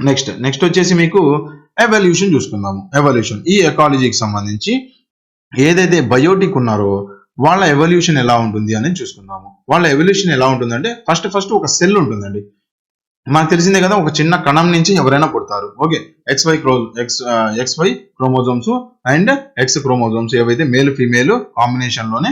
Next వచ్చేసి మీకు evolution చూసుకుందాము. ఎవల్యూషన్ ఈ ఎకాలజీకి సంబంధించి ఏదైతే బయోటిక్ ఉన్నారో వాళ్ళ ఎవల్యూషన్ ఎలా ఉంటుంది అనేది చూసుకుందాము. వాళ్ళ ఎవల్యూషన్ ఎలా ఉంటుందంటే ఫస్ట్ ఒక సెల్ ఉంటుందండి. మనకు తెలిసిందే కదా, ఒక చిన్న కణం నుంచి ఎవరైనా పుడతారు. Okay, XY chromosomes and X chromosomes ఏవైతే మేల్ ఫీమేల్ కాంబినేషన్ లోనే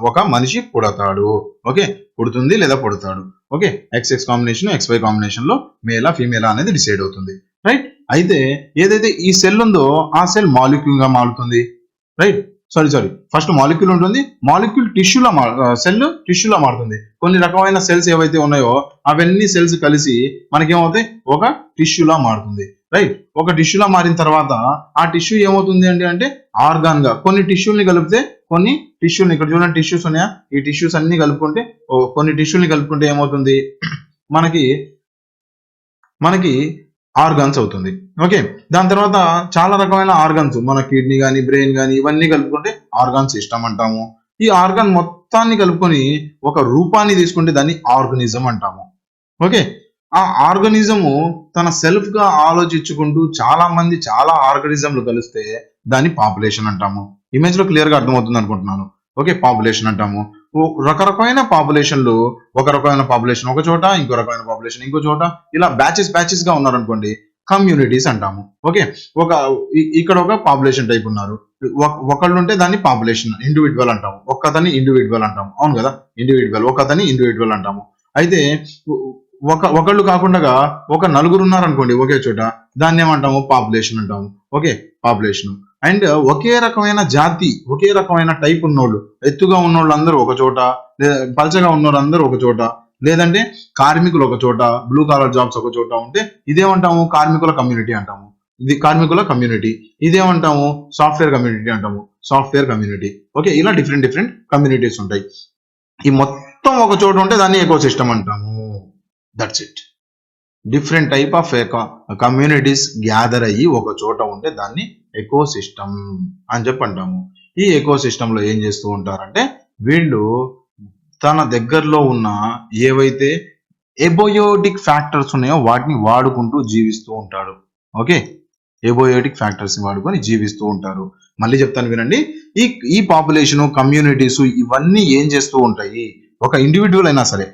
ఒక మనిషి పుడతాడు. ఓకే, పుడుతుంది లేదా పుడతాడు. Okay, XX combination XY combination లో మేలా ఫీమేలా అనేది డిసైడ్ అవుతుంది. రైట్, అయితే ఏదైతే ఈ సెల్ ఉందో ఆ సెల్ మాలిక్యూల్ గా మారుతుంది. రైట్, సారీ ఫస్ట్ మాలిక్యూల్ ఉంటుంది, మాలిక్యూల్ సెల్ టిష్యూలా మారుతుంది. కొన్ని రకమైన సెల్స్ ఏవైతే ఉన్నాయో అవన్నీ సెల్స్ కలిసి మనకేమవుతాయి, ఒక టిష్యూలా మారుతుంది. రైట్, ఒక టిష్యూలా మారిన తర్వాత ఆ టిష్యూ ఏమవుతుంది అంటే ఆర్గాన్ గా కొన్ని టిష్యూల్ని కలిపితే కొన్ని టిష్యూని, ఇక్కడ చూడండి టిష్యూస్ ఉన్నాయా, ఈ టిష్యూస్ అన్ని కలుపుకుంటే కొన్ని టిష్యూల్ని కలుపుకుంటే ఏమవుతుంది మనకి ఆర్గాన్స్ అవుతుంది. ఓకే, దాని తర్వాత చాలా రకమైన ఆర్గాన్స్, మన కిడ్నీ కానీ బ్రెయిన్ కానీ ఇవన్నీ కలుపుకుంటే ఆర్గాన్ సిస్టమ్ అంటాము. ఈ ఆర్గాన్ మొత్తాన్ని కలుపుకొని ఒక రూపాన్ని తీసుకుంటే దాన్ని ఆర్గనిజం అంటాము. ఓకే, ఆ ఆర్గనిజము తన సెల్ఫ్ గా ఆలోచించుకుంటూ చాలా ఆర్గనిజంలు కలిస్తే దాన్ని పాపులేషన్ అంటాము. ఇమేజ్ లో క్లియర్ గా అర్థమవుతుంది అనుకుంటున్నాను. ఓకే, పాపులేషన్ అంటాము. రకరకమైన పాపులేషన్లు, ఒక రకమైన పాపులేషన్ ఒక చోట, ఇంకో రకమైన పాపులేషన్ ఇంకో చోట, ఇలా బ్యాచెస్ గా ఉన్నారనుకోండి, కమ్యూనిటీస్ అంటాము. ఓకే, ఇక్కడ ఒక పాపులేషన్ టైప్ ఉన్నారు, ఒకళ్ళు ఉంటే దాన్ని పాపులేషన్ ఇండివిజువల్ అంటాము. ఒక్కతని ఇండివిజువల్ అంటాము. అవును కదా, ఒకతని ఇండివిజువల్ అంటాము. అయితే ఒకళ్ళు కాకుండా ఒక నలుగురు ఉన్నారనుకోండి ఒకే చోట, దాన్ని ఏమంటాము, పాపులేషన్ అంటాము. Okay, population. అండ్ ఒకే రకమైన జాతి, ఒకే రకమైన టైప్ ఉన్నోళ్ళు, ఎత్తుగా ఉన్నోళ్ళు అందరూ ఒక చోట, పల్చగా ఉన్నోళ్ళు అందరూ ఒక చోట, లేదంటే కార్మికులు ఒక చోట, బ్లూ కాలర్ జాబ్స్ ఒక చోట ఉంటే ఇదేమంటాము, కార్మికుల కమ్యూనిటీ అంటాము. ఇది కార్మికుల కమ్యూనిటీ. ఇదేమంటాము, సాఫ్ట్వేర్ కమ్యూనిటీ అంటాము, సాఫ్ట్వేర్ కమ్యూనిటీ. ఓకే, ఇలా డిఫరెంట్ కమ్యూనిటీస్ ఉంటాయి. ఈ మొత్తం ఒక చోట ఉంటే దాన్ని ఎకో సిస్టమ్ అంటాము. That's it. Different type of communities gather అయ్యి ఒక చోట ఉంటే దాన్ని ఎకో సిస్టమ్ అని చెప్పి అంటాము. ఈ ఎకో సిస్టమ్ లో ఏం చేస్తూ ఉంటారంటే వీళ్ళు తన దగ్గరలో ఉన్న ఏవైతే ఎబయోటిక్ ఫ్యాక్టర్స్ ఉన్నాయో వాటిని వాడుకుంటూ జీవిస్తూ ఉంటాడు. ఓకే, ఎబయోటిక్ ఫ్యాక్టర్స్ వాడుకొని జీవిస్తూ ఉంటారు. మళ్ళీ చెప్తాను వినండి. ఈ పాపులేషన్, కమ్యూనిటీస్ ఇవన్నీ ఏం చేస్తూ ఉంటాయి, ఒక ఇండివిజువల్ అయినా సరే,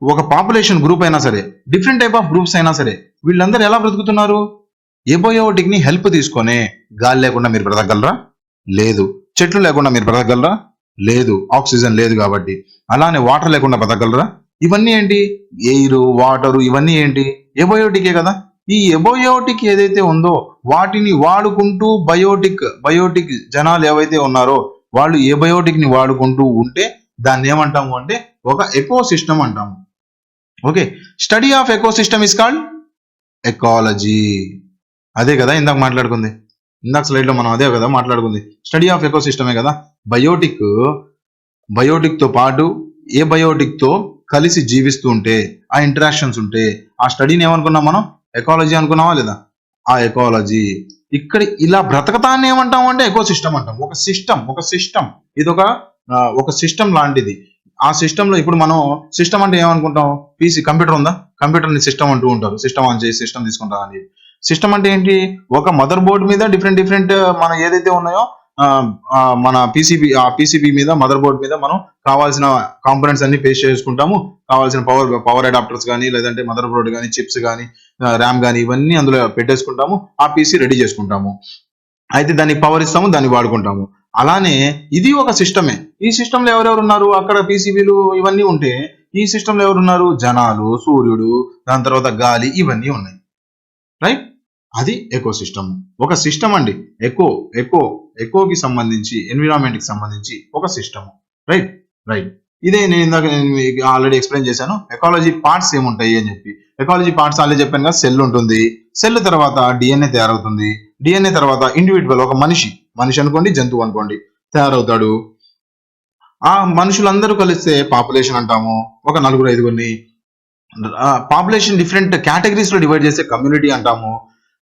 ఒక పాపులేషన్ గ్రూప్ అయినా సరే, డిఫరెంట్ టైప్ ఆఫ్ గ్రూప్స్ అయినా సరే, వీళ్ళందరూ ఎలా బ్రతుకుతున్నారు, ఎబయోటిక్ ని హెల్ప్ తీసుకొనే. గాలి లేకుండా మీరు బ్రతకగలరా? లేదు. చెట్లు లేకుండా మీరు బ్రతకగలరా? లేదు, ఆక్సిజన్ లేదు కాబట్టి. అలానే వాటర్ లేకుండా బ్రతకగలరా? ఇవన్నీ ఏంటి, ఎయిర్, వాటర్, ఇవన్నీ ఏంటి, ఎబయోటికే కదా. ఈ ఎబయోటిక్ ఏదైతే ఉందో వాటిని వాడుకుంటూ బయోటిక్ జనాలు ఏవైతే ఉన్నారో వాళ్ళు ఎబయోటిక్ ని వాడుకుంటూ ఉంటే దాన్ని ఏమంటాము అంటే ఒక ఎకో సిస్టమ్ అంటాము. Okay, study of eco system is called ecology. అదే కదా ఇందాక మాట్లాడుకుంది, ఇందాక స్లైడ్ లో మనం అదే కదా మాట్లాడుకుంది, స్టడీ ఆఫ్ ఎకో సిస్టమే కదా. బయోటిక్ తో పాటు ఏ బయోటిక్ తో కలిసి జీవిస్తూ ఉంటే, ఆ ఇంటరాక్షన్స్ ఉంటే ఆ స్టడీని ఏమనుకున్నాం మనం, ఎకాలజీ అనుకున్నావా లేదా? ఆ ఎకాలజీ. ఇక్కడ ఇలా బ్రతకతాన్ని ఏమంటాం అంటే ఎకో సిస్టమ్ అంటాం. ఒక సిస్టమ్ ఇది ఒక సిస్టమ్ లాంటిది. ఆ సిస్టమ్ లో ఇప్పుడు మనం సిస్టమ్ అంటే ఏమనుకుంటాం, కంప్యూటర్ ఉందా, కంప్యూటర్ ని సిస్టమ్ అంటూ ఉంటారు. సిస్టమ్ ఆన్ చేసి సిస్టమ్ తీసుకుంటాం అని. సిస్టమ్ అంటే ఏంటి, ఒక మదర్ బోర్డ్ మీద డిఫరెంట్ మన ఏదైతే ఉన్నాయో మన పీసీబీ మీద, మదర్ బోర్డ్ మీద మనం కావాల్సిన కాంపోనెంట్స్ అన్ని పేస్ట్ చేసుకుంటాము. కావాల్సిన పవర్ అడాప్టర్స్ కానీ, లేదంటే మదర్ బోర్డ్ కానీ, చిప్స్ కానీ, ర్యామ్ కానీ, ఇవన్నీ అందులో పెట్టేసుకుంటాము. ఆ పీసీ రెడీ చేసుకుంటాము. అయితే దానికి పవర్ ఇస్తాము, దాన్ని వాడుకుంటాము. అలానే ఇది ఒక సిస్టమే. ఈ సిస్టమ్ లో ఎవరెవరు ఉన్నారు, అక్కడ పీసీబీలు ఇవన్నీ ఉంటే ఈ సిస్టమ్ లో ఎవరున్నారు, జనాలు, సూర్యుడు, దాని తర్వాత గాలి, ఇవన్నీ ఉన్నాయి. రైట్, అది ఎకో సిస్టమ్. ఒక సిస్టమ్ అండి. ఎకోకి సంబంధించి, ఎన్విరాన్మెంట్ కి సంబంధించి ఒక సిస్టమ్. రైట్. ఇదే నేను ఇందాక ఆల్రెడీ ఎక్స్ప్లెయిన్ చేశాను. ఎకాలజీ పార్ట్స్ ఏముంటాయి అని చెప్పి. ఎకాలజీ పార్ట్స్ ఆల్రెడీ చెప్పాను కదా, సెల్ ఉంటుంది. సెల్ తర్వాత డిఎన్ఏ తయారవుతుంది. డిఎన్ఏ తర్వాత ఇండివిజువల్, ఒక మనిషి అనుకోండి, జంతువు అనుకోండి, తయారవుతాడు. ఆ మనుషులందరూ కలిస్తే పాపులేషన్ అంటాము. ఒక 4-5 పాపులేషన్ డిఫరెంట్ కేటగిరీస్ లో డివైడ్ చేస్తే కమ్యూనిటీ అంటాము.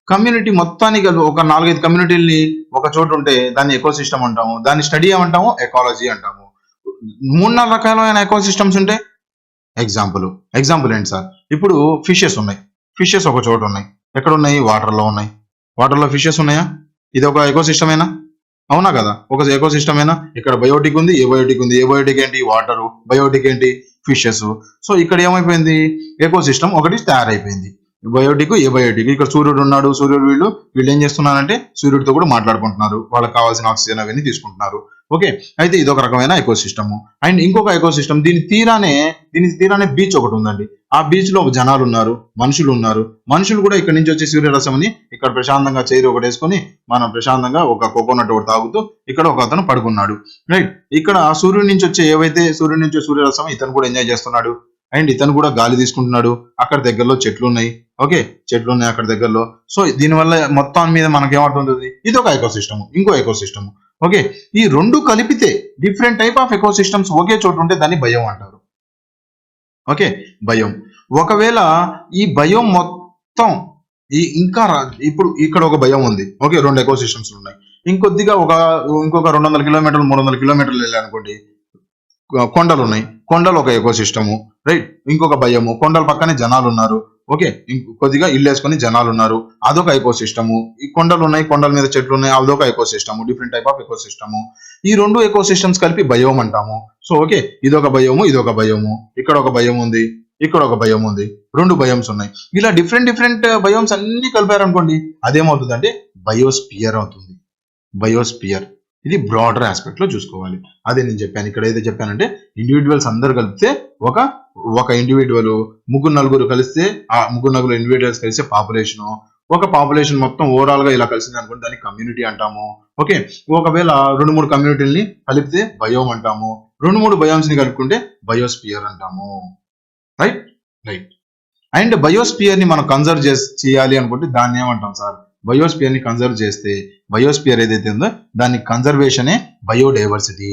కమ్యూనిటీ మొత్తానికి ఒక 4-5 కమ్యూనిటీని ఒక చోటు ఉంటే దాన్ని ఎకో సిస్టమ్ అంటాము. దాన్ని స్టడీ ఏమంటాము, ఎకాలజీ అంటాము. 3-4 రకాలైన ఎకో సిస్టమ్స్ ఉంటాయి. ఎగ్జాంపుల్ ఏంటి సార్, ఇప్పుడు ఫిషెస్ ఉన్నాయి. ఫిషెస్ ఒక చోట ఉన్నాయి. ఎక్కడ ఉన్నాయి? వాటర్లో ఉన్నాయి. వాటర్లో ఫిషెస్ ఉన్నాయా? ఇది ఒక ఎకోసిస్టమేనా? అవునా కదా? ఒక ఎకోసిస్టమేనా? ఇక్కడ బయోటిక్ ఉంది, ఏబయోటిక్ ఉంది. ఏబయోటిక్ ఏంటి? వాటరు. బయోటిక్ ఏంటి? ఫిషెస్. సో ఇక్కడ ఏమైపోయింది? ఎకోసిస్టమ్ ఒకటి తయారైపోయింది. Biotic, abiotic. ఇక్కడ సూర్యుడు ఉన్నాడు. సూర్యుడు వీళ్ళు ఏం చేస్తున్నారంటే సూర్యుడితో కూడా మాట్లాడుకుంటున్నారు. వాళ్ళకి కావాల్సిన ఆక్సిజన్ అవన్నీ తీసుకుంటున్నారు. ఓకే, అయితే ఇది ఒక రకమైన ఎకోసిస్టమ్. అండ్ ఇంకొక ఎకోసిస్టమ్ దీని తీరానే బీచ్ ఒకటి ఉందండి. ఆ బీచ్ లో జనాలు ఉన్నారు, మనుషులు ఉన్నారు. మనుషులు కూడా ఇక్కడ నుంచి వచ్చే సూర్యరశ్మి అని ఇక్కడ ప్రశాంతంగా చైర్ ఒకటి వేసుకొని మనం ప్రశాంతంగా ఒక కోకోనట్ ఒకటి తాగుతూ ఇక్కడ ఒక అతను పడుకున్నాడు. రైట్, ఇక్కడ సూర్యుడి నుంచి వచ్చే సూర్యరశ్మి ఇతను కూడా ఎంజాయ్ చేస్తున్నాడు. అండ్ ఇతను కూడా గాలి తీసుకుంటున్నాడు. అక్కడ దగ్గరలో చెట్లు ఉన్నాయి. ఓకే, చెట్లు ఉన్నాయి అక్కడ దగ్గరలో. సో దీనివల్ల మొత్తం మీద మనకి ఏమవుతుంది? ఇది ఒక ఎకోసిస్టమ్, ఇంకో ఎకోసిస్టమ్. ఓకే, ఈ రెండు కలిపితే డిఫరెంట్ టైప్ ఆఫ్ ఎకోసిస్టమ్స్ ఒకే చోటు ఉంటే దాన్ని బయోమ్ అంటారు. Okay, biome. ఒకవేళ ఈ బయోమ్ మొత్తం ఇప్పుడు ఇక్కడ ఒక బయోమ్ ఉంది. ఓకే, రెండు ఎకోసిస్టమ్స్ ఉన్నాయి. ఇంకొద్దిగా ఇంకొక 200 కిలోమీటర్లు 300 కిలోమీటర్లు వెళ్ళాలనుకోండి, కొండలు ఉన్నాయి. కొండలు ఒక ఎకోసిస్టము. రైట్, ఇంకొక భయము. కొండల పక్కనే జనాలు ఉన్నారు. ఓకే, కొద్దిగా ఇల్లు వేసుకొని జనాలు ఉన్నారు. అదొక ఎకోసిస్టము. ఈ కొండలు ఉన్నాయి, కొండల మీద చెట్లు ఉన్నాయి, అదొక ecosystem. Different type of ecosystem. ఈ రెండు ఎకోసిస్టమ్స్ కలిపి బయోమ్ అంటాము. సో ఓకే, ఇదొక బయోము, ఇదొక బయోము. ఇక్కడ ఒక భయం ఉంది, ఇక్కడ ఒక భయం ఉంది. రెండు బయోమ్స్ ఉన్నాయి. ఇలా డిఫరెంట్ బయోమ్స్ అన్ని కలిపారనుకోండి, అదేమవుతుందంటే బయోస్పియర్ అవుతుంది. బయోస్పియర్. ఇది బ్రాడర్ ఆస్పెక్ట్ లో చూసుకోవాలి. అదే నేను చెప్పాను. ఇక్కడ ఏదో చెప్పానంటే ఇండివిజువల్స్ అందరు కలిపితే ఒక ఇండివిజువల్, నలుగురు కలిస్తే ఆ నలుగురు ఇండివిజువల్స్ కలిస్తే పాపులేషన్. ఒక పాపులేషన్ మొత్తం ఓవరాల్ గా ఇలా కలిసింది అనుకోండి, దాన్ని కమ్యూనిటీ అంటాము. ఓకే, ఒకవేళ 2-3 కమ్యూనిటీని కలిపితే బయోమ్ అంటాము. 2-3 బయోమ్స్ ని కలుపుకుంటే బయోస్పియర్ అంటాము. Right right. అండ్ బయోస్పియర్ ని మనం కన్జర్వ్ చేయాలి అనుకుంటే దాన్ని ఏమంటాం సార్? బయోస్పియర్ ని కన్జర్వ్ చేస్తే బయోస్పియర్ ఏదైతే ఉందో దాని కన్జర్వేషనే బయోడైవర్సిటీ.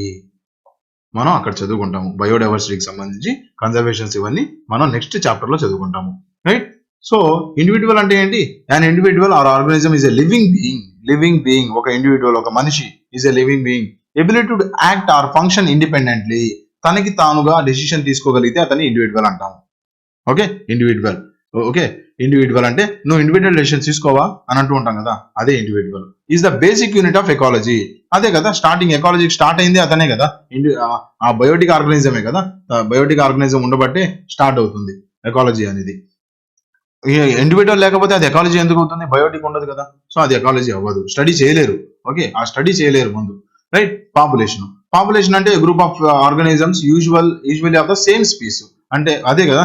మనం అక్కడ చదువుకుంటాము. బయోడైవర్సిటీకి సంబంధించి కన్జర్వేషన్స్ ఇవన్నీ మనం నెక్స్ట్ చాప్టర్ లో చదువుకుంటాము. రైట్. సో ఇండివిజువల్ అంటే ఏంటి? an individual or organism is a living being. ఒక ఇండివిజువల్, ఒక మనిషి is a living being, ability to act or function independently. తనకి తానుగా డెసిషన్ తీసుకోగలిగితే అతన్ని ఇండివిజువల్ అంటాము. Okay, individual. ఓకే, ఇండివిజువల్ అంటే నువ్వు ఇండివిజువల్ డెసిషన్ తీసుకోవా అని అంటూ ఉంటాం కదా, అదే individual. Is the basic unit of ecology. అదే కదా స్టార్టింగ్, ఎకాలజీ స్టార్ట్ అయింది అతనే కదా, ఆ బయోటిక్ ఆర్గనిజమే కదా. బయోటిక్ ఆర్గనిజం ఉండబట్టే స్టార్ట్ అవుతుంది ఎకాలజీ అనేది. ఇండివిజువల్ లేకపోతే అది ఎకాలజీ ఎందుకు అవుతుంది? బయోటిక్ ఉండదు కదా, సో అది ఎకాలజీ అవ్వదు. స్టడీ చేయలేరు. ఓకే, ఆ స్టడీ చేయలేరు ముందు. రైట్. పాపులేషన్ అంటే group of organisms usually of the same species. అంటే అదే కదా,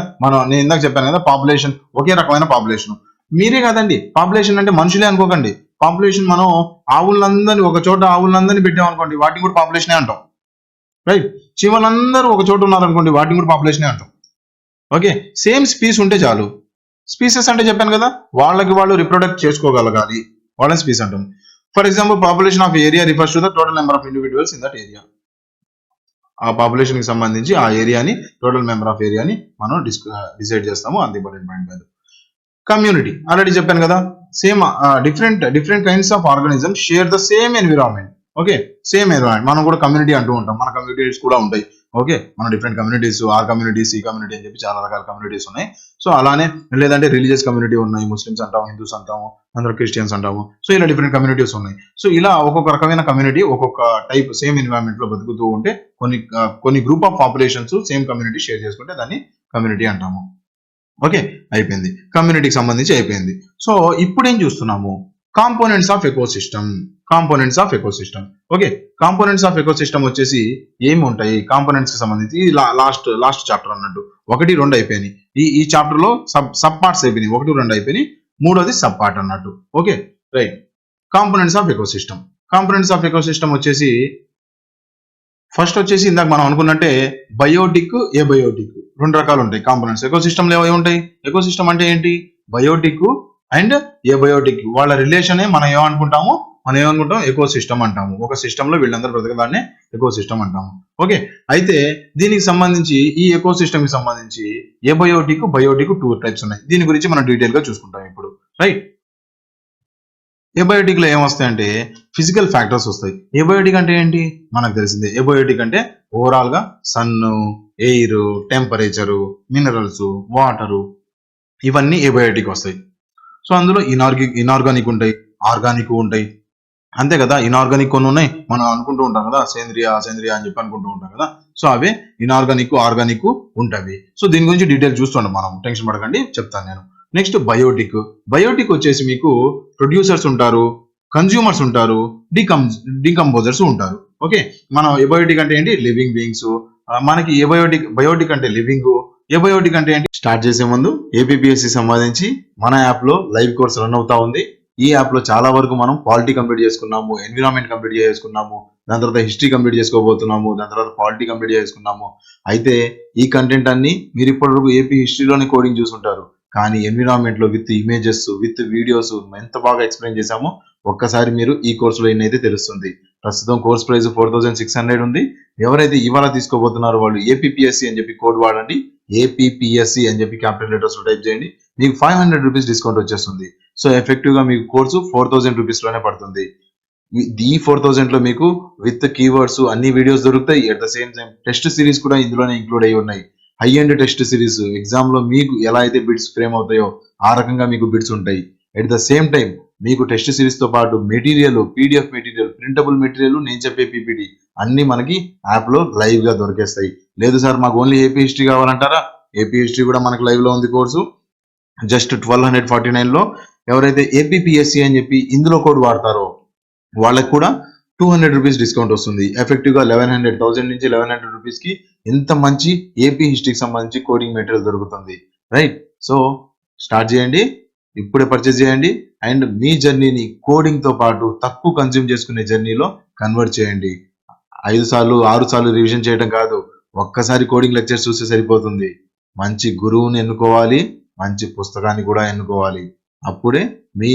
నేను ఇందాక చెప్పాను కదా, పాపులేషన్ ఒకే రకమైన పాపులేషన్. మీరే కాదండి, పాపులేషన్ అంటే మనుషులే అనుకోకండి. పాపులేషన్ మనం ఆవులందరినీ ఒక చోట పెట్టామనుకోండి, వాటిని కూడా పాపులేషనే అంటాం. రైట్. చీమలందరూ ఒక చోట ఉన్నారనుకోండి, వాటిని కూడా పాపులేషనే అంటాం. ఓకే, సేమ్ స్పీస్ ఉంటే చాలు. స్పీసెస్ అంటే చెప్పాను కదా, వాళ్ళు రిప్రొడక్ట్ చేసుకోగలగాలి, వాళ్ళని స్పీస్ అంటాం. For example, population of area refers to the total number of individuals in that area. ఆ పాపులేషన్ కి సంబంధించి ఆ ఏరియాని, టోటల్ మెంబర్ ఆఫ్ ఏరియాని మనం డిసైడ్ చేస్తాము. అంత ఇంపార్టెంట్ పాయింట్ కాదు. కమ్యూనిటీ ఆల్రెడీ చెప్పాను కదా, same different kinds of organism share the same environment. Okay, same environment మనం కూడా కమ్యూనిటీ అంటూ ఉంటాం. మన కమ్యూనిటీస్ కూడా ఉంటాయి. ఓకే, మన different communities, R community, C community అని చెప్పి చాలా రకాల కమ్యూనిటీస్ ఉన్నాయి. సో అలానే లేదంటే రిలీజియస్ కమ్యూనిటీ ఉన్నాయి, ముస్లిమ్స్ అంటాము, హిందూస్ అంటాము, అందరూ క్రిస్టియన్స్ అంటాము. సో ఇలా డిఫరెంట్ కమ్యూనిటీస్ ఉన్నాయి. సో ఇలా ఒక్కొక్క రకమైన కమ్యూనిటీ ఒక్కొక్క టైప్ సేమ్ ఎన్విరాన్మెంట్ లో బతుకుతూ ఉంటే కొన్ని group of populations same community share చేసుకుంటే దాన్ని కమ్యూనిటీ అంటాము. ఓకే, అయిపోయింది. కమ్యూనిటీకి సంబంధించి అయిపోయింది. సో ఇప్పుడు ఏం చూస్తున్నాము? Components of ecosystem. Okay, components of ecosystem వచ్చేసి ఏమి ఉంటాయి? కాంపోనెంట్స్ కి సంబంధించి లాస్ట్ చాప్టర్ అన్నట్టు 1, 2 అయిపోయినాయి. ఈ చాప్టర్ లో సబ్ పార్ట్స్ అయిపోయినాయి. 1, 2 అయిపోయినాయి. 3వది సబ్ పార్ట్ అన్నట్టు. Okay, right. Components of ecosystem వచ్చేసి ఫస్ట్ వచ్చేసి ఇందాక మనం అనుకున్నట్టే బయోటిక్, ఏబయోటిక్ 2 రకాలు ఉంటాయి కాంపోనెంట్స్. ఎకోసిస్టమ్ లో ఏముంటాయి? ఎకోసిస్టమ్ అంటే ఏంటి? బయోటిక్ అండ్ ఏబయోటిక్ వాళ్ళ రిలేషనే మనం ఏమనుకుంటాం? ఎకోసిస్టమ్ అంటాము. ఒక సిస్టమ్ లో వీళ్ళందరూ బ్రతకడాన్ని ఎకోసిస్టమ్ అంటాము. ఓకే, అయితే దీనికి సంబంధించి ఈ ఎకోసిస్టమ్ కి సంబంధించి ఏబయోటిక్, బయోటిక్ 2 టైప్స్ ఉన్నాయి. దీని గురించి మనం డీటెయిల్ గా చూసుకుంటాం ఇప్పుడు. రైట్. ఏబయోటిక్ లో ఏమొస్తాయంటే ఫిజికల్ ఫ్యాక్టర్స్ వస్తాయి. ఏబయోటిక్ అంటే ఏంటి? మనకు తెలిసిందే. ఏబయోటిక్ అంటే ఓవరాల్ గా sun, air, temperature, minerals, water, ఇవన్నీ ఏబయోటిక్ వస్తాయి. సో అందులో ఇనార్గానిక్ ఉంటాయి, ఆర్గానిక్ ఉంటాయి, అంతే కదా. ఇనార్గానిక్ కొన్ని ఉన్నాయి, మనం అనుకుంటూ ఉంటాం కదా సేంద్రియ అసేంద్రియ అని చెప్పి అనుకుంటూ ఉంటాం కదా. సో అవే ఇనార్గానిక్ ఆర్గానిక్ ఉంటాయి. సో దీని గురించి డీటెయిల్ చూస్తుంటాం, మనం టెన్షన్ పడకండి, చెప్తాను నేను. నెక్స్ట్ బయోటిక్ వచ్చేసి మీకు ప్రొడ్యూసర్స్ ఉంటారు, కన్జ్యూమర్స్ ఉంటారు, డికంపోజర్స్ ఉంటారు. ఓకే, మనం ఎబయోటిక్ అంటే ఏంటి, లివింగ్ బీయింగ్స్. మనకి బయోటిక్ అంటే లివింగ్, ఏబయోటిక్ అంటే ఏంటి. స్టార్ట్ చేసే ముందు ఏపీపీఎస్సి సంబంధించి మన యాప్ లో లైవ్ కోర్స్ రన్ అవుతా ఉంది. ఈ యాప్ లో చాలా వరకు మనం పాలిటీ కంప్లీట్ చేసుకున్నాము, ఎన్విరాన్మెంట్ కంప్లీట్ చేసుకున్నాము, దాని తర్వాత హిస్టరీ కంప్లీట్ చేసుకోబోతున్నాము, దాని తర్వాత పాలిటీ కంప్లీట్ చేసుకున్నాము. అయితే ఈ కంటెంట్ అన్ని మీరు ఇప్పటివరకు ఏపీ హిస్టరీలోనే కోడింగ్ చూసుంటారు, కానీ ఎన్విరాన్మెంట్ లో విత్ ఇమేజెస్ విత్ వీడియోస్ ఎంత బాగా ఎక్స్ప్లెయిన్ చేశామో ఒక్కసారి మీరు ఈ కోర్సులో అయితే తెలుస్తుంది. ప్రస్తుతం కోర్స్ ప్రైస్ 4600 ఉంది. ఎవరైతే ఇవాళ తీసుకోబోతున్నారో వాళ్ళు ఏపీపీఎస్సి అని చెప్పి కోడ్ వాడండి, ఏపీపీఎస్సి అని చెప్పి క్యాపిటల్ లెటర్స్ లో టైప్ చేయండి, మీకు 500 రూపీస్ డిస్కౌంట్ వచ్చేస్తుంది. సో ఎఫెక్టివ్ గా మీకు కోర్సు 4000 రూపీస్ లోనే పడుతుంది. ఈ 4000 లో మీకు విత్ కీవర్డ్స్ అన్ని వీడియోస్ దొరుకుతాయి. At the same time test series కూడా ఇందులోనే ఇంక్లూడ్ అయి ఉన్నాయి. High end test series, exam లో మీకు ఎలా అయితే బిట్స్ ఫ్రేమ్ అవుతాయో ఆ రకంగా మీకు బిట్స్ ఉంటాయి. ఎట్ ద సేమ్ టైం మీకు టెస్ట్ సిరీస్ తో పాటు material, PDF material, printable material, నేను చెప్పే పీపీటీ అన్ని మనకి యాప్ లో లైవ్ గా దొరికేస్తాయి. లేదు సార్ మాకు ఓన్లీ ఏపీ హిస్టరీ కావాలంటారా, ఏపీ హిస్టరీ కూడా మనకి లైవ్ లో ఉంది కోర్సు. జస్ట్ 1249 లో ఎవరైతే ఏపీపీఎస్సి అని చెప్పి ఇందులో కోడ్ వాడతారో వాళ్ళకి కూడా 200 రూపీస్ డిస్కౌంట్ వస్తుంది. ఎఫెక్టివ్ గా 1000 నుంచి 1100 రూపీస్ కి ఎంత మంచి ఏపీ హిస్టరీకి సంబంధించి కోడింగ్ మెటీరియల్ దొరుకుతుంది. రైట్, సో స్టార్ట్ చేయండి, ఇప్పుడే పర్చేస్ చేయండి, అండ్ మీ జర్నీని కోడింగ్ తో పాటు తక్కువ కన్జ్యూమ్ చేసుకునే జర్నీలో కన్వర్ట్ చేయండి. 5 సార్లు 6 సార్లు రివిజన్ చేయడం కాదు, ఒక్కసారి కోడింగ్ లెక్చర్స్ చూస్తే సరిపోతుంది. మంచి గురువుని ఎన్నుకోవాలి, మంచి పుస్తకాన్ని కూడా ఎన్నుకోవాలి. అప్పుడే మీ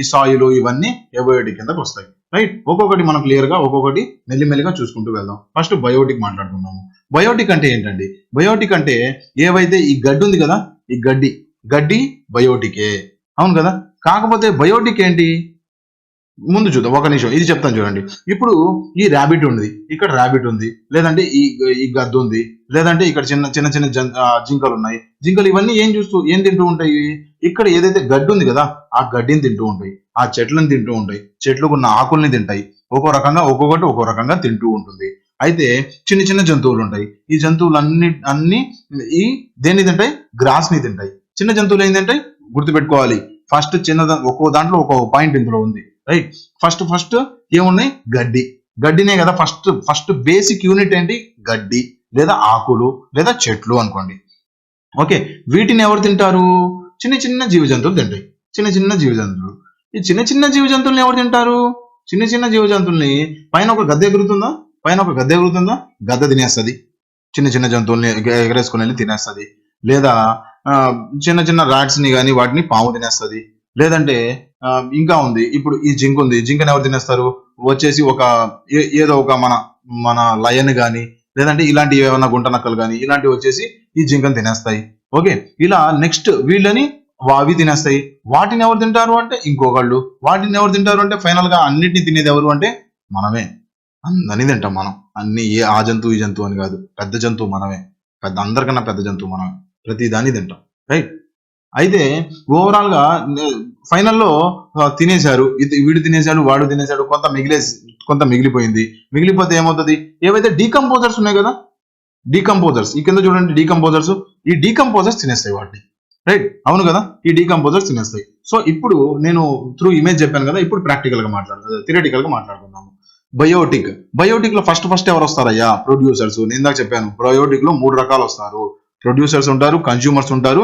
ఈ సాయిలు ఇవన్నీ ఏబయోటిక్ కిందకు వస్తాయి. రైట్, ఒక్కొక్కటి మనం క్లియర్ గా ఒక్కొక్కటి మెల్లిమెల్లిగా చూసుకుంటూ వెళ్దాం. ఫస్ట్ బయోటిక్ మాట్లాడుకుందాము. బయోటిక్ అంటే ఏంటండి, బయోటిక్ అంటే ఏవైతే ఈ గడ్డి ఉంది కదా, ఈ గడ్డి బయోటికే, అవును కదా. కాకపోతే బయోటిక్ ఏంటి ముందు చూద్దాం, ఒక నిమిషం ఇది చెప్తాను చూడండి. ఇప్పుడు ఈ ర్యాబిట్ ఉంది, ఇక్కడ ర్యాబిట్ ఉంది, లేదంటే ఈ గద్ద ఉంది, లేదంటే ఇక్కడ చిన్న చిన్న చిన్న జింకలు ఉన్నాయి. జింకలు ఇవన్నీ ఏం తింటూ ఉంటాయి, ఇక్కడ ఏదైతే గడ్డి ఉంది కదా ఆ గడ్డిని తింటూ ఉంటాయి, ఆ చెట్లను తింటూ ఉంటాయి, చెట్లకు ఉన్న ఆకుల్ని తింటాయి. ఒక్కొక్కటి ఒక్కో రకంగా తింటూ ఉంటుంది. అయితే చిన్న చిన్న జంతువులు ఉంటాయి, ఈ జంతువులు అన్ని ఈ దేన్ని తింటాయి, గ్రాస్ ని తింటాయి. చిన్న జంతువులు ఏం తింటాయి గుర్తుపెట్టుకోవాలి. ఫస్ట్ ఒక్కో దాంట్లో ఒక్కో పాయింట్ ఇందులో ఉంది. రైట్, ఫస్ట్ ఏమున్నాయి, గడ్డినే కదా. ఫస్ట్ బేసిక్ యూనిట్ ఏంటి, గడ్డి లేదా ఆకులు లేదా చెట్లు అనుకోండి. ఓకే, వీటిని ఎవరు తింటారు, చిన్న చిన్న జీవ జంతువులు తింటాయి. చిన్న చిన్న జీవ జంతువులు, ఈ చిన్న చిన్న జీవ జంతువుల్ని ఎవరు తింటారు, చిన్న చిన్న జీవ జంతువుల్ని పైన ఒక గద్ద ఎగురుతుందా, గద్ద తినేస్తుంది. చిన్న చిన్న జంతువుల్ని ఎగరేసుకుని వెళ్ళి తినేస్తుంది. లేదా చిన్న చిన్న ర్యాట్స్ ని కానీ వాటిని పాము తినేస్తుంది. లేదంటే ఇంకా ఉంది, ఇప్పుడు ఈ జింక ఉంది, జింకని ఎవరు తినేస్తారు, వచ్చేసి ఏదో ఒక మన లయన్ గాని, లేదంటే ఇలాంటి ఏమైనా గుంట నక్కలు కానీ ఇలాంటివి వచ్చేసి ఈ జింకను తినేస్తాయి. ఓకే, ఇలా నెక్స్ట్ వీళ్ళని అవి తినేస్తాయి. వాటిని ఎవరు తింటారు అంటే ఇంకొకళ్ళు. వాటిని ఎవరు తింటారు అంటే ఫైనల్ గా అన్నిటిని తినేది ఎవరు అంటే మనమే. అందరినీ తింటాం మనం, అన్ని ఆ జంతువు ఈ జంతువు అని కాదు, పెద్ద జంతువు మనమే, అందరికన్నా పెద్ద జంతువు మనమే, ప్రతి దాన్ని తింటాం. రైట్, అయితే ఓవరాల్ గా ఫైనల్లో తినేశారు, వీడు తినేశాడు, వాడు తినేశాడు, కొంత మిగిలిపోయింది. మిగిలిపోతే ఏమవుతుంది, ఏవైతే డీకంపోజర్స్ ఉన్నాయి కదా, డీకంపోజర్స్ ఈ కింద చూడండి, ఈ డీకంపోజర్స్ తినేస్తాయి వాటిని. రైట్, అవును కదా, ఈ డీకంపోజర్స్ తినేస్తాయి. సో ఇప్పుడు నేను త్రూ ఇమేజ్ చెప్పాను కదా, ఇప్పుడు థియరిటికల్ గా మాట్లాడుకుందాము. బయోటిక్ లో ఫస్ట్ ఎవరు వస్తారయ్యా, ప్రొడ్యూసర్స్. నేను ఇందాక చెప్పాను, బయోటిక్ లో 3 రకాలు వస్తారు. ప్రొడ్యూసర్స్ ఉంటారు, కన్జ్యూమర్స్ ఉంటారు,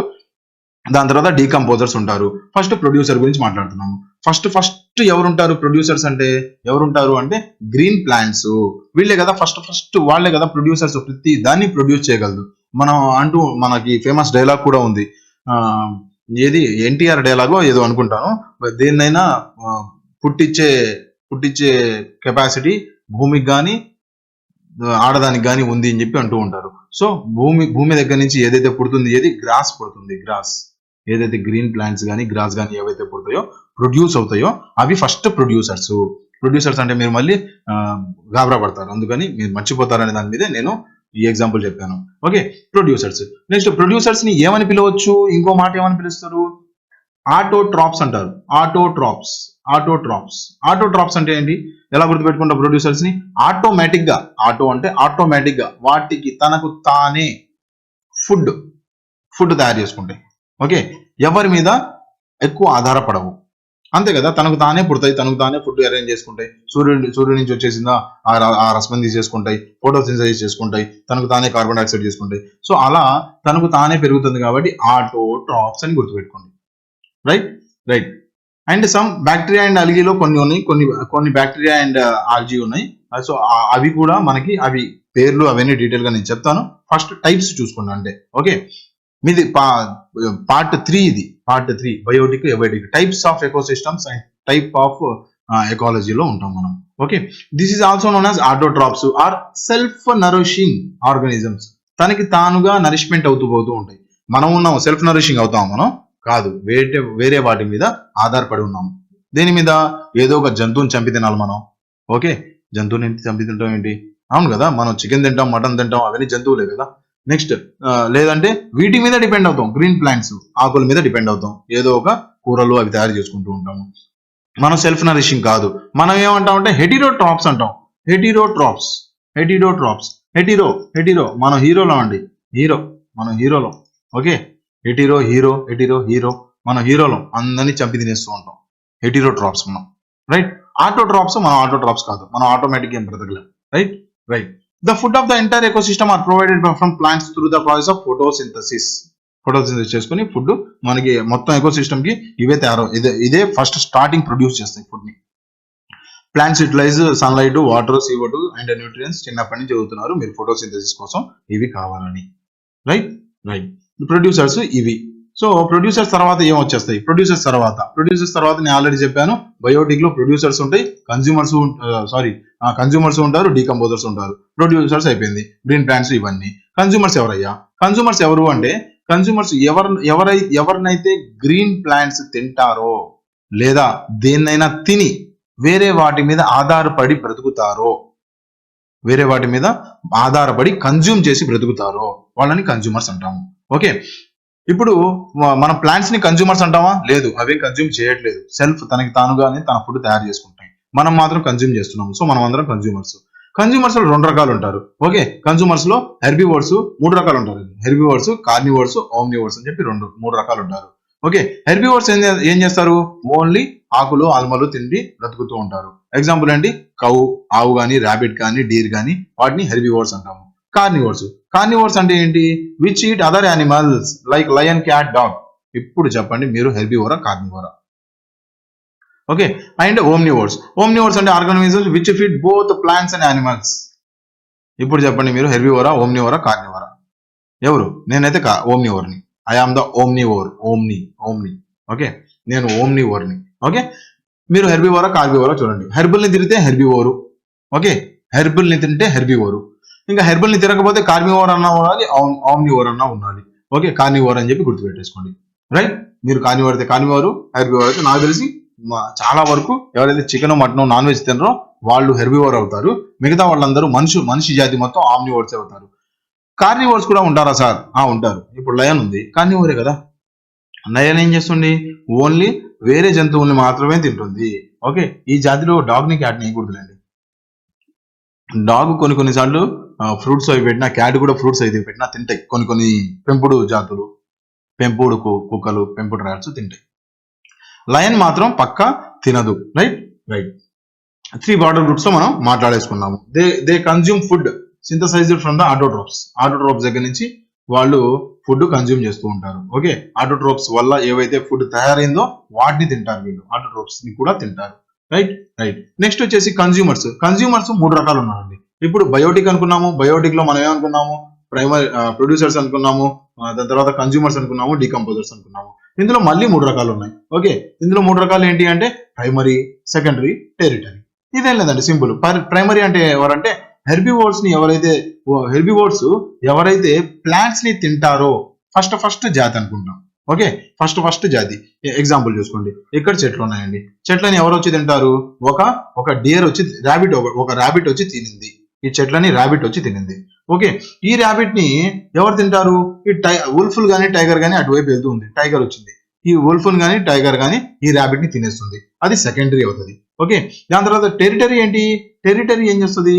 దాని తర్వాత డీకంపోజర్స్ ఉంటారు. ఫస్ట్ ప్రొడ్యూసర్ గురించి మాట్లాడుతున్నాము. ఫస్ట్ ఎవరుంటారు, ప్రొడ్యూసర్స్ అంటే ఎవరుంటారు అంటే గ్రీన్ ప్లాంట్స్. వీళ్ళే కదా ఫస్ట్ వాళ్ళే కదా ప్రొడ్యూసర్స్, ప్రతి దాన్ని ప్రొడ్యూస్ చేయగలదు. మనకి ఫేమస్ డైలాగ్ కూడా ఉంది, ఏది ఎన్టీఆర్ డైలాగో ఏదో అనుకుంటాను, దేన్నైనా పుట్టించే కెపాసిటీ భూమికి కానీ ఆడదానికి కానీ ఉంది అని చెప్పి అంటూ ఉంటారు. సో భూమి దగ్గర నుంచి ఏదైతే పుడుతుంది, గ్రాస్ పుడుతుంది. గ్రాస్ ఏదైతే గ్రీన్ ప్లాంట్స్ కానీ గ్రాస్ కానీ ఏవైతే పుడతాయో ప్రొడ్యూస్ అవుతాయో అవి ఫస్ట్ ప్రొడ్యూసర్స్ అంటే మీరు మళ్ళీ గాబరా పడతారు, అందుకని మీరు మర్చిపోతారనే దాని మీదే నేను ఈ ఎగ్జాంపుల్ చెప్పాను. Okay, producers. నెక్స్ట్ ప్రొడ్యూసర్స్ ని ఏమని పిలవచ్చు, ఇంకో మాట ఏమని పిలుస్తారు, ఆటోట్రాప్స్ అంటారు. ఆటోట్రాప్స్ అంటే ఏంటి? ఎలా గుర్తుపెట్టుకుంటాం ప్రొడ్యూసర్స్ ని? ఆటోమేటిక్ గా, ఆటో అంటే ఆటోమేటిక్ గా వాటికి తనకు తానే ఫుడ్ తయారు చేసుకుంటాయి. ఓకే, ఎవరి మీద ఎక్కువ ఆధారపడవు. అంతే కదా, తనకు తానే పుడతాయి, తనకు తానే ఫుడ్ అరేంజ్ చేసుకుంటాయి. సూర్యుడి నుంచి వచ్చేసిందా ఆ రసం తీసేసుకుంటాయి, ఫోటోసింథసిస్ చేసుకుంటాయి, తనకు తానే కార్బన్ డైఆక్సైడ్ చేసుకుంటాయి. సో అలా తనకు తానే పెరుగుతుంది కాబట్టి ఆటోట్రాప్స్ అని గుర్తుపెట్టుకోండి. Right. And some bacteria and అల్గీలో కొన్ని ఉన్నాయి, కొన్ని బ్యాక్టీరియా అండ్ ఆల్జీ ఉన్నాయి. సో అవి కూడా మనకి అవి పేర్లు అవన్నీ డీటెయిల్ గా నేను చెప్తాను. ఫస్ట్ టైప్స్ చూసుకున్నా అంటే ఓకే, మీది పార్ట్ 3 ఇది. Part 3 biotic, abiotic, types of ecosystems and type of ఎకాలజీలో ఉంటాం మనం. Okay, this is also known as autotrophs or self nourishing organisms. తనకి తానుగా నరిష్మెంట్ అవుతూ పోతూ ఉంటాయి. మనం ఉన్నాం సెల్ఫ్ నరిషింగ్ అవుతాం మనం కాదు, వేరే వాటి మీద ఆధారపడి ఉన్నాము. దేని మీద? ఏదో ఒక జంతువుని చంపి తినాలి మనం. ఓకే, జంతువుని చంపి తింటాం ఏంటి? అవును కదా, మనం చికెన్ తింటాం, మటన్ తింటాం, అవన్నీ జంతువులే కదా. నెక్స్ట్ లేదంటే వీటి మీద డిపెండ్ అవుతాం, గ్రీన్ ప్లాంట్స్, ఆకుల మీద డిపెండ్ అవుతాం, ఏదో ఒక కూరలు అవి తయారు చేసుకుంటూ ఉంటాము. మనం సెల్ఫ్ నరిషింగ్ కాదు. మనం ఏమంటామంటే హెటిరోట్రాప్స్ అంటాం. హెటిరో మనం హీరోలో అండి, మనం హీరోలో. ఓకే, హెటిరో మన హీరోలో అందరినీ చంపి తినేస్తూ ఉంటాం. హెటిరోట్రాప్స్ మనం. రైట్. మనం ఆటోట్రాప్స్ కాదు, మనం ఆటోమేటిక్ ఏం బ్రతకలేం. Right. The food of the entire ecosystem are provided from plants through the process of photosynthesis చేసుకుని ఫుడ్ మనకి మొత్తం ఎకోసిస్టమ్ కి ఇదే ఫస్ట్ స్టార్టింగ్ ప్రొడ్యూస్ చేస్తాయి ఫుడ్ ని. Plants utilize sunlight, water, CO2 and nutrients. చిన్నప్పటి నుంచి చదువుతున్నారు మీరు ఫోటోసింథసిస్ కోసం ఇవి కావాలని. రైట్. ప్రొడ్యూసర్స్ ఇవి. సో ప్రొడ్యూసర్స్ తర్వాత ఏం వచ్చేస్తాయి? ప్రొడ్యూసర్స్ తర్వాత నేను ఆల్రెడీ చెప్పాను, బయోటిక్ లో ప్రొడ్యూసర్స్ ఉంటాయి, కన్జ్యూమర్స్ ఉంటారు, డీకంపోజర్స్ ఉంటారు. ప్రొడ్యూసర్స్ అయిపోయింది, గ్రీన్ ప్లాంట్స్ ఇవన్నీ. కన్జ్యూమర్స్ ఎవరయ్యా? కన్జ్యూమర్స్ ఎవరు అంటే ఎవరినైతే గ్రీన్ ప్లాంట్స్ తింటారో లేదా దేన్నైనా తిని వేరే వాటి మీద ఆధారపడి కన్జ్యూమ్ చేసి బ్రతుకుతారో వాళ్ళని కన్జ్యూమర్స్ అంటాము. ఓకే, ఇప్పుడు మన ప్లాంట్స్ ని కన్జ్యూమర్స్ అంటామా? లేదు, అవేం కన్జ్యూమ్ చేయట్లేదు, సెల్ఫ్ తనకి తానుగానే తన ఫుడ్ తయారు చేసుకుంటాయి. మనం మాత్రం కన్జ్యూమ్ చేస్తున్నాము. సో మనం అందరం కన్జ్యూమర్స్ లో 2 రకాలు ఉంటారు. ఓకే, కన్జ్యూమర్స్ లో హెర్బివోర్స్ 3 రకాలు ఉంటారు. హెర్బివోర్స్, కార్నివోర్స్, ఓమ్నివోర్స్ అని చెప్పి 3 రకాలు ఉంటారు. ఓకే, హెర్బివోర్స్ ఏం చేస్తారు? ఓన్లీ ఆకులు, ఆల్మలు తిండి బ్రతుకుతూ ఉంటారు. ఎగ్జాంపుల్ ఏంటి? ఆవు కానీ, ర్యాబిట్ కానీ, డీర్ కానీ, వాటిని హెర్బివోర్స్ అంటాము. కార్నివోర్స్ అంటే ఏంటి? Which eat other animals like lion, cat, dog. ఇప్పుడు చెప్పండి మీరు, హెర్బివోరా, కార్నివోరా? ఓకే, అండ్ ఓమ్నివోర్స్ అంటే organisms which feed both plants and animals. ఇప్పుడు చెప్పండి మీరు, హెర్బివోరా, ఓమ్నివోరా, కార్నివోరా? ఎవరు? నేనైతే ఓమ్నివోర్ని. I am the omnivore. Omni. Okay, నేను ఓమ్నివోర్ని. ఓకే, మీరు హెర్బివోరా, కార్నివోరా చూడండి. హెర్బల్ ని తిరిగితే హెర్బివోరు. ఓకే, హెర్బల్ ని తింటే హెర్బివోరు. ఇంకా హెర్బల్ ని తిరగకపోతే కార్నివోర్ అన్నా ఉండాలి, ఆమ్నివోర్ అన్నా ఉండాలి. ఓకే, కార్నివోర్ అని చెప్పి గుర్తుపెట్టేసుకోండి. రైట్. మీరు కార్నివోర్ అయితే కార్నివోరు, హెర్బివోర్ అయితే నాకు తెలిసి చాలా వరకు ఎవరైతే చికెన్, మటన్, నాన్ వెజ్ తినరో వాళ్ళు హెర్బివోర్ అవుతారు. మిగతా వాళ్ళందరూ మనిషి జాతి మొత్తం ఆమ్నివోర్స్ అవుతారు. కార్నివోర్స్ కూడా ఉంటారా సార్? ఉంటారు. ఇప్పుడు లయన్ ఉంది, కార్నివోరే కదా. లయన్ ఏం చేస్తుంది? ఓన్లీ వేరే జంతువుల్ని మాత్రమే తింటుంది. ఓకే, ఈ జాతిలో డాగ్ ని, క్యాట్ ని వేయకూడదులేండి. డాగ్ కొన్నిసార్లు ఫ్రూట్స్ అవి పెట్టినా, క్యాట్ కూడా ఫ్రూట్స్ అయితే పెట్టినా తింటాయి. కొన్ని పెంపుడు జాతులు, పెంపుడు కుక్కలు, పెంపుడు ర్యాట్స్ తింటాయి. లయన్ మాత్రం పక్కా తినదు. రైట్. 3 బార్డర్ గ్రూప్స్ లో మనం మాట్లాడేసుకున్నాము. They consume food synthesised from the autotrophs దగ్గర నుంచి వాళ్ళు ఫుడ్ కన్జ్యూమ్ చేస్తూ ఉంటారు. ఓకే, ఆటోట్రాప్స్ వల్ల ఏవైతే ఫుడ్ తయారైందో వాటిని తింటారు వీళ్ళు, ఆటోట్రాప్స్ ని కూడా తింటారు. రైట్. నెక్స్ట్ వచ్చేసి కన్జ్యూమర్స్ 3 రకాలు ఉన్నారండి. ఇప్పుడు బయోటిక్ అనుకున్నాము, బయోటిక్ లో మనం ఏమనుకున్నాము? ప్రైమరీ ప్రొడ్యూసర్స్ అనుకున్నాము, దాని తర్వాత కన్జ్యూమర్స్ అనుకున్నాము, డీకంపోజర్స్ అనుకున్నాము. ఇందులో మళ్ళీ 3 రకాలు ఉన్నాయి. ఓకే, ఇందులో 3 రకాలు ఏంటి అంటే ప్రైమరీ, సెకండరీ, టెరిటరీ. ఇదేం లేదండి, సింపుల్. ప్రైమరీ అంటే ఎవరంటే హెర్బివోర్స్ ఎవరైతే ప్లాంట్స్ ని తింటారో ఫస్ట్ జాతి అనుకుంటాం. ఓకే, ఫస్ట్ జాతి. ఎగ్జాంపుల్ చూసుకోండి, ఇక్కడ చెట్లు ఉన్నాయండి. చెట్లని ఎవరు వచ్చి తింటారు? ఒక డేర్ వచ్చి, ర్యాబిట్ వచ్చి తినింది. ఈ చెట్లని ర్యాబిట్ వచ్చి తినింది. ఓకే, ఈ ర్యాబిట్ ని ఎవరు తింటారు? ఈ ఉల్ఫుల్ గానీ, టైగర్ గానీ అటువైపు వెళ్తూ ఉంది. టైగర్ వచ్చింది, ఈ వుల్ఫ్ కానీ టైగర్ కానీ ఈ ర్యాబిట్ ని తినేస్తుంది, అది సెకండరీ అవుతుంది. ఓకే, దాని తర్వాత టెరిటరీ ఏంటి? టెరిటరీ ఏం చేస్తుంది?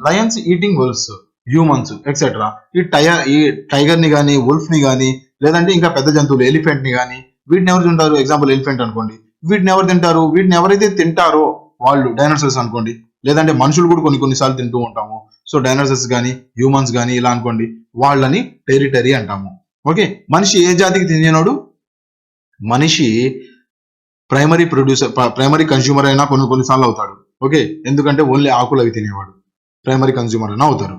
Lions eating wolves, humans etcetera. ఈ టైగర్ ని కానీ వుల్ఫ్ ని కానీ లేదంటే ఇంకా పెద్ద జంతువులు ఎలిఫెంట్ ని కానీ వీటిని ఎవరు తింటారు? ఎగ్జాంపుల్ ఎలిఫెంట్ అనుకోండి, వీటిని ఎవరు తింటారు? వీటిని ఎవరైతే తింటారో వాళ్ళు డైనోసార్స్ అనుకోండి, లేదంటే మనుషులు కూడా కొన్నిసార్లు తింటూ ఉంటాము. సో డైనోసార్స్ కానీ హ్యూమన్స్ కానీ ఇలా అనుకోండి, వాళ్ళని టెరిటరీ అంటాము. ఓకే, మనిషి ఏ జాతికి చెందినోడు? మనిషి ప్రైమరీ కన్స్యూమర్ అయినా కొన్నిసార్లు అవుతాడు. ఓకే, ఎందుకంటే ఓన్లీ ఆకులు అవి తినేవాడు, ప్రైమరీ కన్స్యూమర్ అయినా అవుతారు,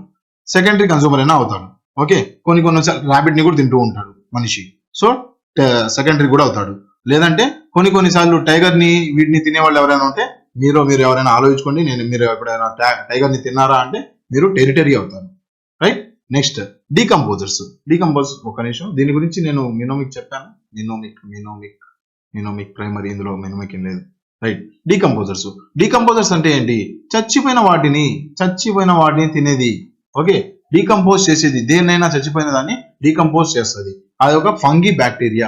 సెకండరీ కన్స్యూమర్ అయినా అవుతాడు. ఓకే, కొన్నిసార్లు ర్యాబిట్ ని కూడా తింటూ ఉంటాడు మనిషి, సో సెకండరీ కూడా అవుతాడు. లేదంటే కొన్నిసార్లు టైగర్ ని వీటిని తినేవాళ్ళు ఎవరైనా ఉంటే మీరు ఎవరైనా ఆలోచించుకోండి, మీరు ఎప్పుడైనా టైగర్ ని తిన్నారా అంటే మీరు టెరిటరీ అవుతారు. Right, next decomposers. ఒక నిమిషం, దీని గురించి నేను మినోమిక్ చెప్పాను, మినోమిక్ ప్రైమరీ, ఇందులో మినోమిక్ ఏం లేదు. రైట్, డీకంపోజర్స్ అంటే ఏంటి? చచ్చిపోయిన వాటిని తినేది. ఓకే, డీకంపోజ్ చేసేది, దేన్నైనా చచ్చిపోయిన దాన్ని డీకంపోజ్ చేస్తుంది. అది ఒక ఫంగీ బ్యాక్టీరియా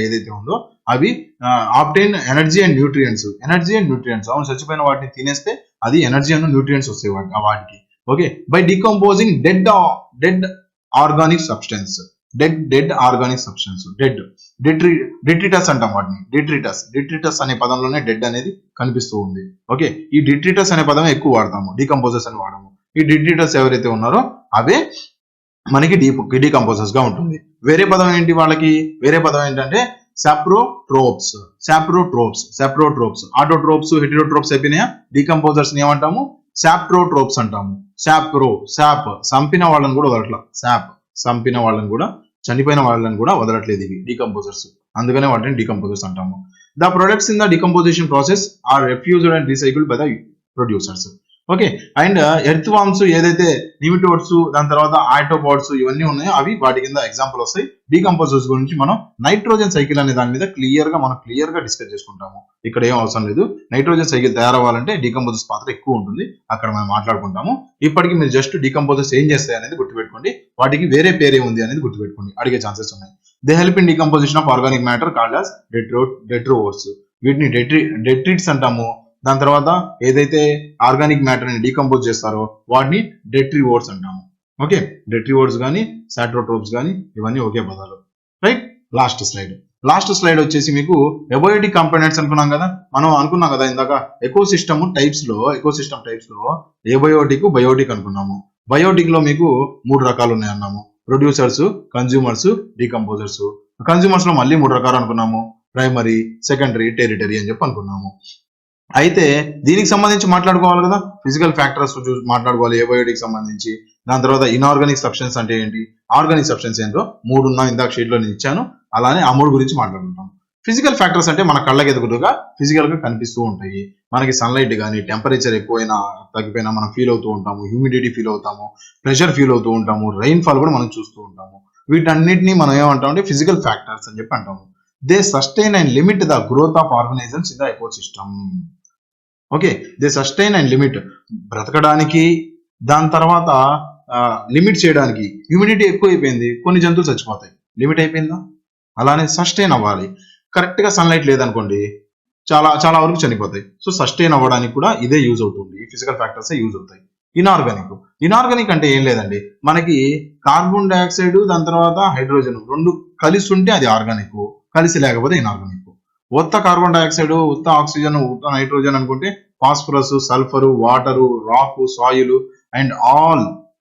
ఏదైతే ఉందో అవి ఆబ్టైన్ ఎనర్జీ అండ్ న్యూట్రియంట్స్. అవును, చచ్చిపోయిన వాటిని తినేస్తే అది ఎనర్జీ అండ్ న్యూట్రియంట్స్ వస్తాయి వాటికి. Okay, by decomposing dead organic substance. Detritus అంటాం వాటిని. డిట్రిటస్ అనే పదంలోనే డెడ్ అనేది కనిపిస్తూ ఉంది. ఓకే, ఈ డిట్రిటస్ అనే పదం ఎక్కువ వాడతాము, డీకంపోజర్స్ అని వాడము. ఈ డిట్రిటస్ ఎవరైతే ఉన్నారో అవే మనకి డీకంపోజర్స్ గా ఉంటుంది. వేరే పదం ఏంటంటే సాప్రోట్రోప్స్. ఆటోట్రోప్స్, హెటెరోట్రోప్స్ అయిపోయినాయా? డీకంపోజర్స్ ని ఏమంటాము? సాప్రోట్రోప్స్ అంటాము. చంపిన వాళ్ళని కూడా వదలట్లా, చనిపోయిన వాళ్ళని కూడా వదలట్లేదు ఇవి డీకంపోజర్స్, అందుకనే వాటిని డీకంపోజర్స్ అంటాము. The products in the decomposition process are refused and recycled by the producers. Okay, and earth worms ఏదైతే నిమిటోడ్స్, దాని తర్వాత ఆటోపాడ్స్ ఇవన్నీ ఉన్నాయో అవి వాటి కింద ఎగ్జాంపుల్ వస్తాయి. డీకంపోజర్స్ గురించి మనం నైట్రోజన్ సైకిల్ అనే దాని మీద క్లియర్ గా డిస్కస్ చేసుకుంటాము. ఇక్కడ ఏం అవసరం లేదు, నైట్రోజన్ సైకిల్ తయారవ్వాలంటే డీకంపోజర్స్ పాత్ర ఎక్కువ ఉంటుంది, అక్కడ మనం మాట్లాడుకుంటాము. ఇప్పటికి మీరు జస్ట్ డీకంపోజర్స్ ఏం చేస్తాయి అనేది గుర్తుపెట్టుకోండి, వాటికి వేరే పేరే ఉంది అనేది గుర్తుపెట్టుకోండి, అడిగే ఛాన్సెస్ ఉన్నాయి. They help in decomposition of organic matter called as detrivores. వీటిని డెట్రిట్స్ అంటాము. దాని తర్వాత ఏదైతే ఆర్గానిక్ మ్యాటర్ ని డీకంపోజ్ చేస్తారో వాటిని డెట్రివోర్స్ అంటాము. ఓకే, డెట్రివోర్స్ కానీ సాట్రోట్రోప్స్ కానీ ఇవన్నీ ఒకే పదాలు. రైట్, లాస్ట్ స్లైడ్ వచ్చేసి మీకు ఎబయోటిక్ కంపోనెంట్స్ అనుకున్నాం కదా ఇందాక. ఎకోసిస్టమ్ టైప్స్ లో ఏబయోటిక్, బయోటిక్ అనుకున్నాము. బయోటిక్ లో మీకు 3 రకాలు ఉన్నాయి అన్నాము, ప్రొడ్యూసర్స్, కన్జ్యూమర్స్, డీకంపోజర్స్. కన్జ్యూమర్స్ లో మళ్ళీ 3 రకాలు అనుకున్నాము, ప్రైమరీ, సెకండరీ, టెరిటరీ అని చెప్పి అనుకున్నాము. అయితే దీనికి సంబంధించి మాట్లాడుకోవాలి కదా, ఫిజికల్ ఫ్యాక్టర్స్ మాట్లాడుకోవాలి ఏబయోటిక్ సంబంధించి. దాని తర్వాత ఇన్ఆర్గానిక్ సబ్స్టెన్స్ అంటే ఏంటి, ఆర్గానిక్ సబ్స్టెన్స్ ఏంటో 3 ఉన్నాయి, ఇందాక షీట్ లో నేను ఇచ్చాను. అలానే ఆ 3 గురించి మాట్లాడుకుంటాం. ఫిజికల్ ఫ్యాక్టర్స్ అంటే మన కళ్ళకి ఎదుగుడుగా ఫిజికల్ గా కనిపిస్తూ ఉంటాయి. మనకి సన్లైట్ కానీ టెంపరేచర్ ఎక్కువైనా తగ్గిపోయినా మనం ఫీల్ అవుతూ ఉంటాము, హ్యూమిడిటీ ఫీల్ అవుతాము, ప్రెషర్ ఫీల్ అవుతూ ఉంటాము, రైన్ ఫాల్ కూడా మనం చూస్తూ ఉంటాము. వీటన్నిటిని మనం ఏమంటాం అంటే ఫిజికల్ ఫ్యాక్టర్స్ అని చెప్పి అంటాము. They sustain and limit the growth of organisms in the ecosystem. Okay, they sustain and limit, బ్రతకడానికి, దాని తర్వాత లిమిట్ చేయడానికి. హ్యూమిడిటీ ఎక్కువ అయిపోయింది, కొన్ని జంతువులు చచ్చిపోతాయి, లిమిట్ అయిపోయిందా? అలానే సస్టైన్ అవ్వాలి, కరెక్ట్ గా సన్లైట్ లేదనుకోండి చాలా వరకు చనిపోతాయి. సో సస్టైన్ అవ్వడానికి కూడా ఇదే యూజ్ అవుతుంది, ఈ ఫిజికల్ ఫ్యాక్టర్స్ యూజ్ అవుతాయి. ఇనార్గానిక్ అంటే ఏం లేదండి, మనకి కార్బన్ డైఆక్సైడ్ దాని తర్వాత హైడ్రోజన్ 2 కలిసి ఉంటే అది ఆర్గానిక్, కలిసి లేకపోతే ఇనార్గానిక్. ఉత్త కార్బన్ డైఆక్సైడ్, ఉత్త ఆక్సిజన్, ఉత్త నైట్రోజన్ అనుకుంటే phosphorus, sulphur, water, rock, soil and all.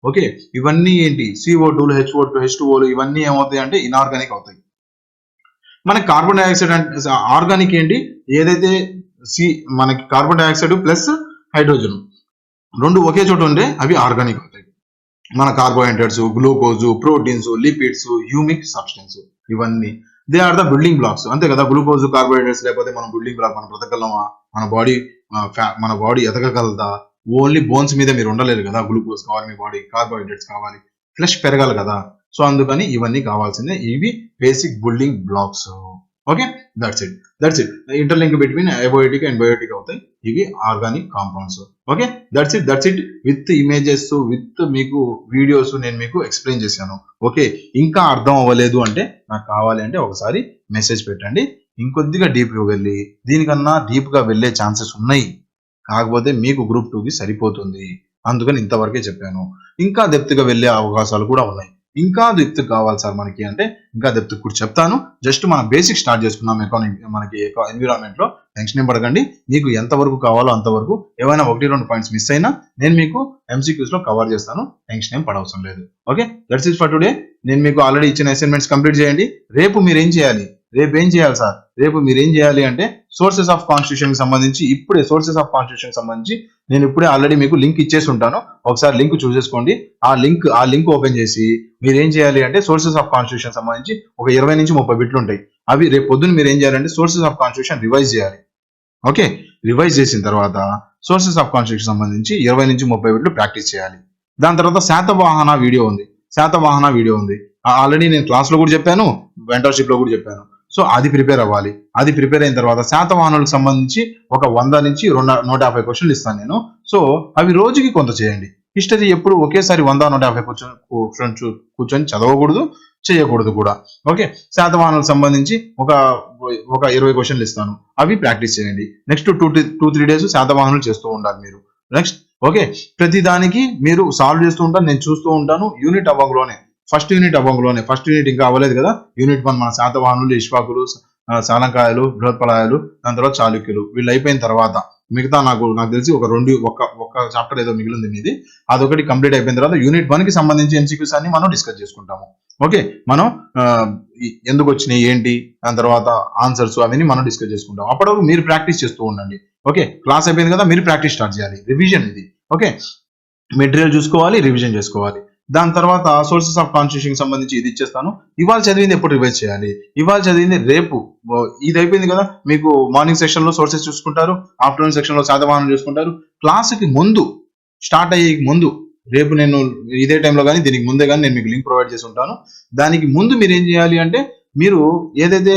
Okay, ఇవన్నీ ఏంటి, CO2, H2O ఇవన్నీ ఏమవుతాయి అంటే ఇనార్గానిక్ అవుతాయి. మనకి కార్బన్ డైఆక్సైడ్ అంటే ఆర్గానిక్ ఏంటి, ఏదైతే మనకి కార్బన్ డైఆక్సైడ్ ప్లస్ హైడ్రోజన్ 2 ఒకే చోట ఉంటే అవి ఆర్గానిక్ అవుతాయి. మన carbohydrates, glucose, proteins, lipids, humic substance ఇవన్నీ they are the building blocks. అంతే కదా, గ్లూకోజ్, కార్బోహైడ్రేట్స్ లేకపోతే మనం బిల్డింగ్ బ్లాక్, మనం బ్రతకగలమా, మన బాడీ ఎదగగలదా? ఓన్లీ బోన్స్ మీద మీరు ఉండలేరు కదా, గ్లూకోజ్ కావాలి మీ బాడీ, కార్బోహైడ్రేట్స్ కావాలి, ఫ్లెష్ పెరగాలి కదా. సో అందుకని ఇవన్నీ కావాల్సిందే, ఇవి basic building blocks. Okay, that's it interlink between abiotic and biotic అవుతాయి ఇవి organic compounds. Okay, that's it with images with మీకు వీడియోస్ నేను మీకు ఎక్స్ప్లెయిన్ చేశాను. ఓకే, ఇంకా అర్థం అవ్వలేదు అంటే నాకు కావాలి అంటే ఒకసారి మెసేజ్ పెట్టండి, ఇంకొద్దిగా డీప్ గా వెళ్ళి దీనికన్నా డీప్ గా వెళ్ళే ఛాన్సెస్ ఉన్నాయి, కాకపోతే మీకు గ్రూప్ 2కి సరిపోతుంది, అందుకని ఇంతవరకే చెప్పాను. ఇంకా డెప్త్ గా వెళ్ళే అవకాశాలు కూడా ఉన్నాయి. ఇంకా డెప్త్ కావాలి సార్ మనకి అంటే ఇంకా డెప్త్ కూడా చెప్తాను. జస్ట్ మన బేసిక్ స్టార్ట్ చేసుకున్నాం మనకి ఎన్విరాన్మెంట్ లో. టెన్షన్ ఏం పడకండి, మీకు ఎంత వరకు కావాలో అంతవరకు, ఏమైనా 1-2 పాయింట్స్ మిస్ అయినా నేను మీకు MCQs లో కవర్ చేస్తాను, టెన్షన్ ఏం పడవసరం లేదు. Okay, that's it for today. నేను మీకు ఆల్రెడీ ఇచ్చిన అసైన్మెంట్స్ కంప్లీట్ చేయండి. రేపు మీరు ఏం చేయాలి సార్, రేపు మీరు ఏం చేయాలి అంటే సోర్సెస్ ఆఫ్ కాన్స్టిట్యూషన్ సంబంధించి ఇప్పుడే నేను ఇప్పుడే ఆల్రెడీ మీకు లింక్ ఇచ్చేసి ఉంటాను, ఒకసారి లింక్ చూసేసుకోండి. ఆ లింక్ ఓపెన్ చేసి మీరు ఏం చేయాలి అంటే సోర్సెస్ ఆఫ్ కాన్స్టిట్యూషన్ సంబంధించి ఒక 20 నుంచి 30 బిట్లు ఉంటాయి. అవి రేపు పొద్దున్న మీరు ఏం చేయాలంటే సోర్సెస్ ఆఫ్ కాన్స్టిట్యూషన్ రివైజ్ చేయాలి. ఓకే, రివైజ్ చేసిన తర్వాత సోర్సెస్ ఆఫ్ కాన్స్టిట్యూషన్ సంబంధించి 20 నుంచి 30 బిట్లు ప్రాక్టీస్ చేయాలి. దాని తర్వాత శాతవాహన వీడియో ఉంది, ఆల్రెడీ నేను క్లాస్ లో కూడా చెప్పాను, మెంటర్షిప్ లో కూడా చెప్పాను. సో అది ప్రిపేర్ అవ్వాలి. అది ప్రిపేర్ అయిన తర్వాత శాతవాహనులకు సంబంధించి ఒక 100 నుంచి 150 క్వశ్చన్లు ఇస్తాను నేను. సో అవి రోజుకి కొంత చేయండి. హిస్టరీ ఎప్పుడు ఒకేసారి 100-150 కూర్చొని చదవకూడదు, చేయకూడదు కూడా. ఓకే, శాతవాహనులకు సంబంధించి ఒక 20 క్వశ్చన్లు ఇస్తాను, అవి ప్రాక్టీస్ చేయండి. నెక్స్ట్ 2-3 డేస్ శాతవాహనులు చేస్తూ ఉండాలి మీరు. నెక్స్ట్ ఓకే, ప్రతి దానికి మీరు సాల్వ్ చేస్తూ ఉంటాను, నేను చూస్తూ ఉంటాను. ఫస్ట్ యూనిట్ ఇంకా అవ్వలేదు కదా. యూనిట్ 1 మన శాతవాహనులు, ఇష్వాకులు, సాలంకాయలు, బృహత్పలాయాలు, దాని తర్వాత చాళుక్యులు, వీళ్ళు అయిపోయిన తర్వాత మిగతా నాకు తెలిసి ఒక చాప్టర్ ఏదో మిగిలింది మీది, అదొకటి కంప్లీట్ అయిపోయిన తర్వాత యూనిట్ 1 కి సంబంధించి MCQs అన్ని మనం డిస్కస్ చేసుకుంటాము. ఓకే, మనం ఎందుకు వచ్చినాయి ఏంటి, దాని తర్వాత ఆన్సర్స్ అవన్నీ మనం డిస్కస్ చేసుకుంటాం. అప్పటివరకు మీరు ప్రాక్టీస్ చేస్తూ ఉండండి. ఓకే, క్లాస్ అయిపోయింది కదా, మీరు ప్రాక్టీస్ స్టార్ట్ చేయాలి. రివిజన్ ఇది. ఓకే, మెటీరియల్ చూసుకోవాలి, రివిజన్ చేసుకోవాలి. దాని తర్వాత సోర్సెస్ ఆఫ్ కాన్స్టిట్యూషన్ సంబంధించి ఇది ఇచ్చేస్తాను. ఇవాళ చదివింది ఎప్పుడు రివైజ్ చేయాలి, ఇవాళ చదివింది రేపు. ఇది అయిపోయింది కదా, మీకు మార్నింగ్ సెక్షన్ లో సోర్సెస్ చూసుకుంటారు, ఆఫ్టర్నూన్ సెక్షన్ లో శాతవాహనం చూసుకుంటారు. క్లాస్కి ముందు స్టార్ట్ అయ్యే ముందు రేపు నేను ఇదే టైంలో కానీ దీనికి ముందే కానీ నేను మీకు లింక్ ప్రొవైడ్ చేసి ఉంటాను. దానికి ముందు మీరు ఏం చేయాలి అంటే మీరు ఏదైతే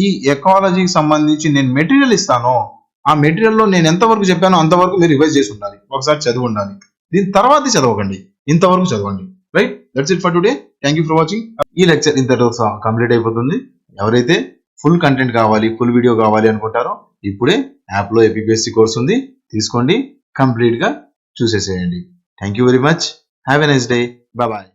ఈ ఎకాలజీకి సంబంధించి నేను మెటీరియల్ ఇస్తానో ఆ మెటీరియల్లో నేను ఎంతవరకు చెప్పానో అంతవరకు మీరు రివైజ్ చేసి ఉండాలి, ఒకసారి చదివి ఉండాలి. దీని తర్వాత చదవకండి, ఇంతవరకు చదవండి. Right, that's it for today. Thank you for watching. ఈ లెక్చర్ ఇంతటితో కంప్లీట్ అయిపోతుంది. ఎవరైతే ఫుల్ కంటెంట్ కావాలి, ఫుల్ వీడియో కావాలి అనుకుంటారో ఇప్పుడే యాప్లో APPSC కోర్స్ ఉంది, తీసుకోండి, కంప్లీట్ గా చూసేసేయండి. Thank you very much. Have a nice day. Bye.